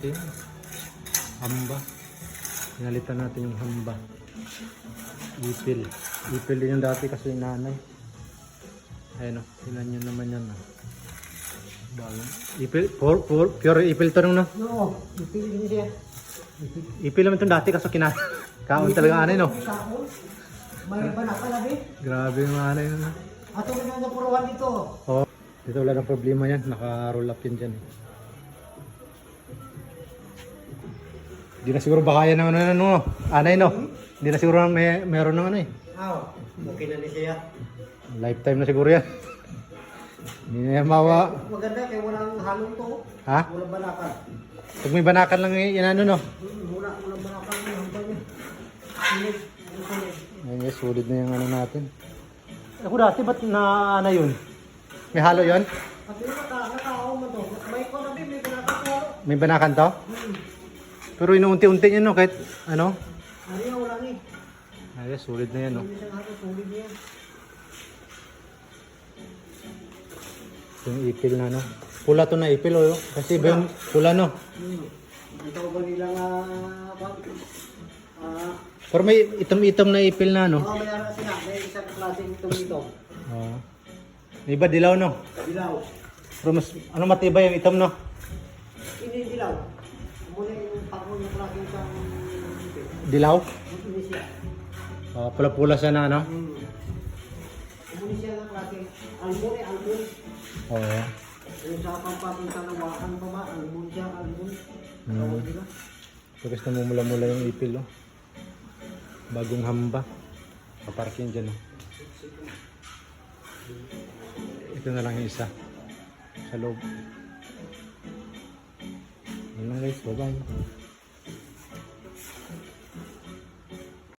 natin. Hamba. Pinalitan natin yung hamba. Ipil. Ipil din yung dati kasi yung nanay. Ayun o. Tingnan nyo naman yan o. Bagong. Ipil. Pure ipil to nung no? Oo, ipil din siya. Ipil naman itong dati kasi kaon talaga anay no? Kaon. May banakal abi. Grabe yung anay no. Ato na napuruan dito. Oh, dito wala ng problema yan. Naka-roll up yan dyan eh. Hindi na siguro baka yan ng ano, anay no? Hindi na siguro meron ng ano eh. Okay na ni siya. Lifetime na siguro yan. Hindi na yan mawa. Maganda kaya walang halong to. Ha? Walang banakal. Pag may banakan lang yan ano no? Walang banakal ng hambal niya. Ayun yes, solid na yung ano natin. Ako dati ba't na ano yun? May halo yun? Pati nakaaw mo to. May ko na may banakal to. May banakan to? Pero inuunti-unti yun no? Kahit ano? Ari wala ni. Ayos, solid na yan no? Hindi siya halos sulit niya. Yung ipil na no? Pula to na ipil o. Kasi ba yung pula no? Ito ba nilang Pero may itom-itom na ipil na no? may ara sila. May isang klaseng itong ito. Oo. May iba dilaw no? Dilaw. Pero mas ano matibay yung itom no? Ini dilaw. Muna yung pako yung klaseng isang Dilaw? ini siya. Pula-pula siya na ano? Muna siya ng klaseng almon. Oo. Yung sa pampapunta ng wakan pa ba? Almon siya, almon. Tawag nila. Tapos namumula-mula yung ipil no? Bagong hamba. Kaparking dyan no? Ito na lang yung isa. Sa loob. Yun lang guys, bye bye.